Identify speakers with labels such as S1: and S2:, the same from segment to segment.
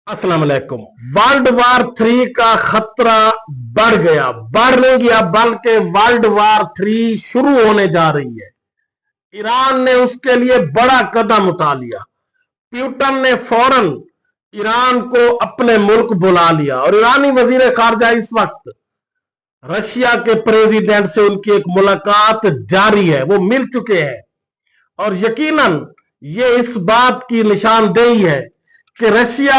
S1: अस्सलाम वालेकुम। World war 3 का खतरा बढ़ गया, बढ़ नहीं गया बल्कि वर्ल्ड वार 3 शुरू होने जा रही है। ईरान ने उसके लिए बड़ा कदम उठा लिया। प्यूटन ने फौरन ईरान को अपने मुल्क बुला लिया और ईरानी वजीर खारजा इस वक्त रशिया के प्रेसिडेंट से उनकी एक मुलाकात जारी है, वो मिल चुके हैं और यकीनन ये इस बात की निशानदेही है कि रशिया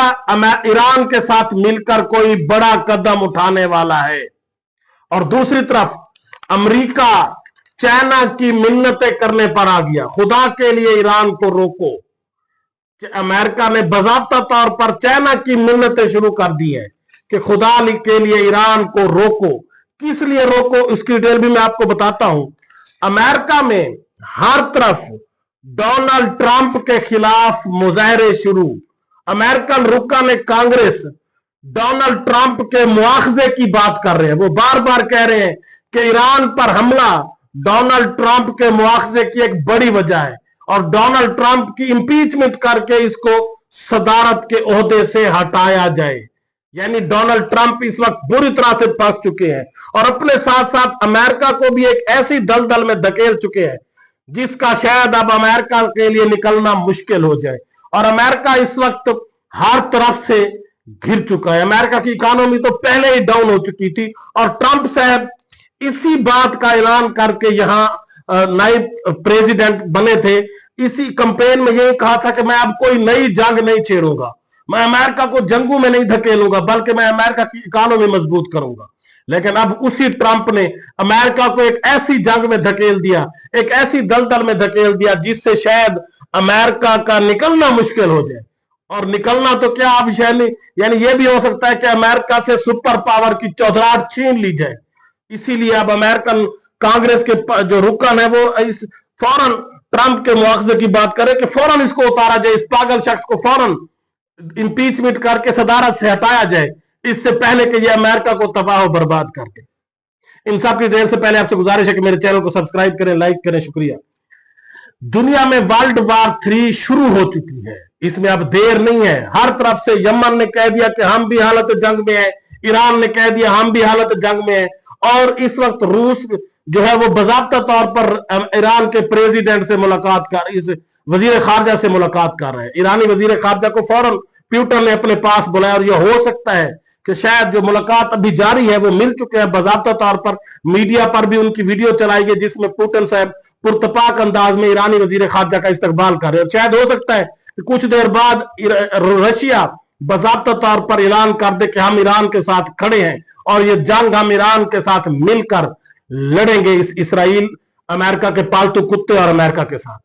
S1: ईरान के साथ मिलकर कोई बड़ा कदम उठाने वाला है। और दूसरी तरफ अमेरिका चाइना की मिन्नतें करने पर आ गया, खुदा के लिए ईरान को रोको। अमेरिका ने बाज़ाब्ता तौर पर चाइना की मिन्नतें शुरू कर दी है कि खुदा के लिए ईरान को रोको। किस लिए रोको इसकी डिटेल भी मैं आपको बताता हूं। अमेरिका में हर तरफ डोनाल्ड ट्रंप के खिलाफ मुजाहरे शुरू। अमेरिकन रुकान कांग्रेस डोनाल्ड ट्रंप के मुआवजे की बात कर रहे हैं। वो बार बार कह रहे हैं कि ईरान पर हमला डोनाल्ड ट्रंप के मुआवजे की एक बड़ी वजह है और डोनाल्ड ट्रंप की इंपीचमेंट करके इसको सदारत के ओहदे से हटाया जाए। यानी डोनाल्ड ट्रंप इस वक्त बुरी तरह से फंस चुके हैं और अपने साथ साथ अमेरिका को भी एक ऐसी दलदल में धकेल चुके हैं जिसका शायद अब अमेरिका के लिए निकलना मुश्किल हो जाए। और अमेरिका इस वक्त हर तरफ से घिर चुका है। अमेरिका की इकोनॉमी तो पहले ही डाउन हो चुकी थी और ट्रंप साहब इसी बात का ऐलान करके यहां नायब प्रेसिडेंट बने थे। इसी कैंपेन में यही कहा था कि मैं अब कोई नई जंग नहीं छेड़ूंगा, मैं अमेरिका को जंगों में नहीं धकेलूंगा बल्कि मैं अमेरिका की इकोनॉमी मजबूत करूंगा। लेकिन अब उसी ट्रंप ने अमेरिका को एक ऐसी जंग में धकेल दिया, एक ऐसी दलदल में धकेल दिया जिससे शायद अमेरिका का निकलना मुश्किल हो जाए। और निकलना तो क्या अब यानी ये भी हो सकता है कि अमेरिका से सुपर पावर की चौधराहट छीन ली जाए। इसीलिए अब अमेरिकन कांग्रेस के जो रुकन है वो इस फौरन ट्रंप के मुआवजे की बात करे कि फौरन इसको उतारा जाए, इस पागल शख्स को फौरन इंपीचमेंट करके सदारत से हटाया जाए, इससे पहले कि ये अमेरिका को तबाह और बर्बाद कर दे। इन सब की देर से पहले आपसे गुजारिश है कि मेरे चैनल को सब्सक्राइब करें, लाइक करें। शुक्रिया। दुनिया में वर्ल्ड वार 3 शुरू हो चुकी है, इसमें अब देर नहीं है। हर तरफ से यमन ने कह दिया कि हम भी हालत जंग में हैं, ईरान ने कह दिया हम भी हालत जंग में हैं और इस वक्त रूस जो है वो बाज़ाब्ता तौर पर ईरान के प्रेसिडेंट से मुलाकात कर, इस वजीर खारजा से मुलाकात कर रहे हैं। ईरानी वजीर खारजा को फौरन प्यूटन ने अपने पास बुलाया और यह हो सकता है कि शायद जो मुलाकात अभी जारी है वो मिल चुके हैं। बाज़ाब्ता तौर पर मीडिया पर भी उनकी वीडियो चलाई गई जिसमें पुतिन साहब पुरतपाक अंदाज में ईरानी वजीर खारजा का इस्तकबाल कर रहे हैं। शायद हो सकता है कि कुछ देर बाद रशिया बाज़ाब्ता तौर पर ऐलान कर दे कि हम ईरान के साथ खड़े हैं और ये जंग हम ईरान के साथ मिलकर लड़ेंगे, इस इसराइल अमेरिका के पालतू कुत्ते और अमेरिका के साथ।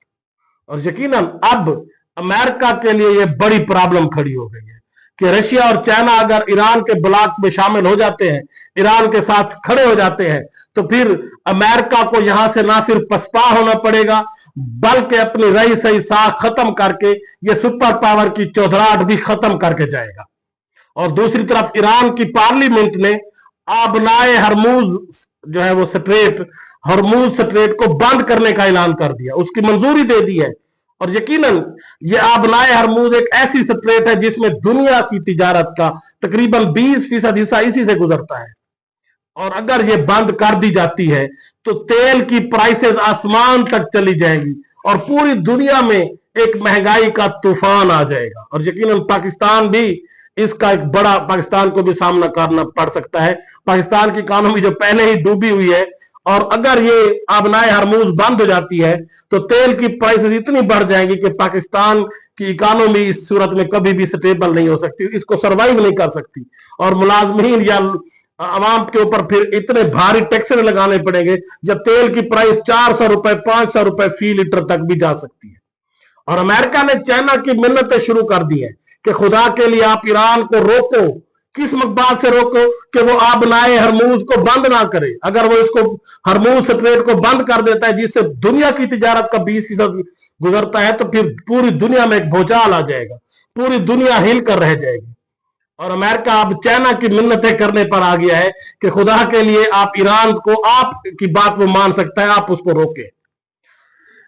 S1: और यकीनन अब अमेरिका के लिए यह बड़ी प्रॉब्लम खड़ी हो गई है कि रशिया और चाइना अगर ईरान के ब्लॉक में शामिल हो जाते हैं, ईरान के साथ खड़े हो जाते हैं, तो फिर अमेरिका को यहां से ना सिर्फ पसपा होना पड़ेगा बल्कि अपनी रही सही साख खत्म करके ये सुपर पावर की चौधराहट भी खत्म करके जाएगा। और दूसरी तरफ ईरान की पार्लियामेंट ने आबनाए हरमूज जो है वो हरमूज स्ट्रेट को बंद करने का ऐलान कर दिया, उसकी मंजूरी दे दी है। और यकीनन ये आबनाए हरमूज एक ऐसी स्ट्रेट है जिसमें दुनिया की तिजारत का तकरीबन 20% हिस्सा इसी से गुजरता है और अगर ये बंद कर दी जाती है तो तेल की प्राइसेस आसमान तक चली जाएंगी और पूरी दुनिया में एक महंगाई का तूफान आ जाएगा। और यकीनन पाकिस्तान भी इसका एक बड़ा, पाकिस्तान को भी सामना करना पड़ सकता है। पाकिस्तान की इकोनॉमी जो पहले ही डूबी हुई है और अगर ये आबनाए हरमूज बंद हो जाती है तो तेल की प्राइसेस इतनी बढ़ जाएंगी कि पाकिस्तान की इकोनॉमी इस सूरत में कभी भी स्टेबल नहीं हो सकती, इसको सर्वाइव नहीं कर सकती और मुलाजमीन या आवाम के ऊपर फिर इतने भारी टैक्स लगाने पड़ेंगे जब तेल की प्राइस 400 रुपए 500 रुपए फी लीटर तक भी जा सकती है। और अमेरिका ने चाइना की मिन्नतें शुरू कर दी है कि खुदा के लिए आप ईरान को रोको। किस बात से रोको कि वो आबनाए हरमूज को बंद ना करे। अगर वो इसको हरमूज स्ट्रेट को बंद कर देता है जिससे दुनिया की तिजारत का 20% गुजरता है तो फिर पूरी दुनिया में एक भूचाल आ जाएगा, पूरी दुनिया हिल कर रह जाएगी। और अमेरिका अब चाइना की मिन्नतें करने पर आ गया है कि खुदा के लिए आप ईरान को, आपकी बात वो मान सकता है, आप उसको रोके।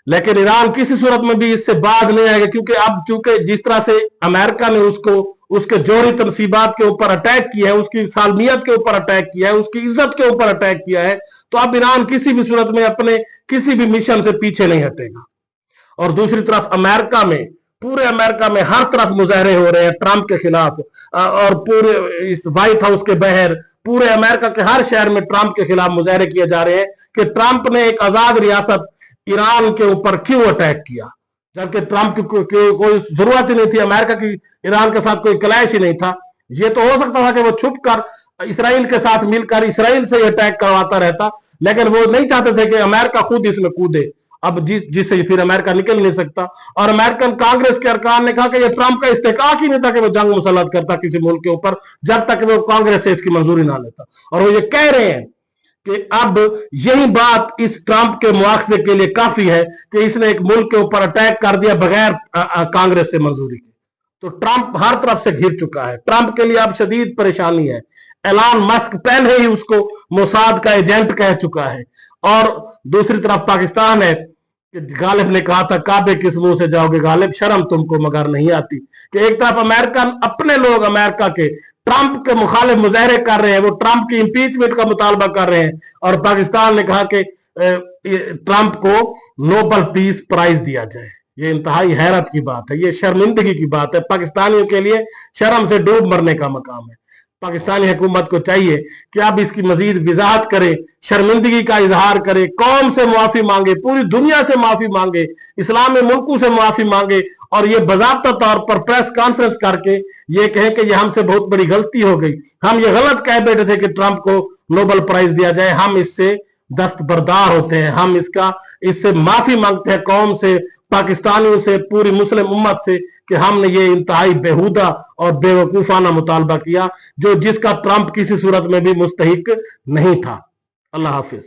S1: लेकिन ईरान किसी सूरत में भी इससे बाज नहीं आएगा क्योंकि अब चूंकि जिस तरह से अमेरिका ने उसको उसके जोहरी तनसीबात के ऊपर अटैक किया है, उसकी सालमियत के ऊपर अटैक किया है, उसकी इज्जत के ऊपर अटैक किया है, तो अब ईरान किसी भी सूरत में अपने किसी भी मिशन से पीछे नहीं हटेगा। और दूसरी तरफ अमेरिका में, पूरे अमेरिका में हर तरफ मुजाहरे हो रहे हैं ट्रंप के खिलाफ, और पूरे इस व्हाइट हाउस के बाहर पूरे अमेरिका के हर शहर में ट्रंप के खिलाफ मुजाहरे किए जा रहे हैं कि ट्रंप ने एक आजाद रियासत ईरान के ऊपर क्यों अटैक किया, जबकि ट्रंप की कोई जरूरत ही नहीं थी, अमेरिका की ईरान के साथ कोई क्लैश ही नहीं था। ये तो हो सकता था कि वो छुप कर इसराइल के साथ मिलकर इसराइल से अटैक करवाता रहता, लेकिन वो नहीं चाहते थे कि अमेरिका खुद इसमें कूदे, अब जिससे फिर अमेरिका निकल नहीं सकता। और अमेरिकन कांग्रेस के अरकान ने कहा कि ये ट्रंप का इस्तेकाक ही नहीं था कि वो जंग मुसल्लत करता किसी मुल्क के ऊपर, जब तक वो कांग्रेस से इसकी मंजूरी ना लेता। और वो ये कह रहे हैं कि अब यही बात इस ट्रंप के मुआवजे के लिए काफी है कि इसने एक मुल्क के ऊपर अटैक कर दिया बगैर कांग्रेस से मंजूरी के। तो ट्रंप हर तरफ से घिर चुका है, ट्रंप के लिए अब शदीद परेशानी है। एलन मस्क पहले ही उसको मोसाद का एजेंट कह चुका है। और दूसरी तरफ पाकिस्तान है कि गालिब ने कहा था काबे किस मुंह से जाओगे गालिब, शर्म तुमको मगर नहीं आती, कि एक तरफ अमेरिका, अपने लोग अमेरिका के ट्रंप के मुखालिफ मुजाहरे कर रहे हैं, वो ट्रंप की इंपीचमेंट का मुतालबा कर रहे हैं, और पाकिस्तान ने कहा कि ट्रंप को नोबेल पीस प्राइज दिया जाए। ये इंतहाई हैरत की बात है, ये शर्मिंदगी की बात है, पाकिस्तानियों के लिए शर्म से डूब मरने का मकाम है। पाकिस्तानी हुकूमत को चाहिए कि अब इसकी मजीद वजाहत करे, शर्मिंदगी का इजहार करे, कौम से मुआफी मांगे, पूरी दुनिया से माफी मांगे, इस्लामी मुल्कों से माफी मांगे, और ये बाज़ाब्ता तौर पर प्रेस कॉन्फ्रेंस करके ये कहे कि ये हमसे बहुत बड़ी गलती हो गई, हम ये गलत कह बैठे थे कि ट्रंप को नोबेल प्राइज दिया जाए, हम इससे दस्तबरदार होते हैं, हम इससे माफी मांगते हैं कौम से, पाकिस्तानियों से, पूरी मुस्लिम उम्मत से, कि हमने ये इंतहाई बेहुदा और बेवकूफाना मुतालबा किया, जिसका ट्रंप किसी सूरत में भी मुस्तहिक नहीं था। अल्लाह हाफिज।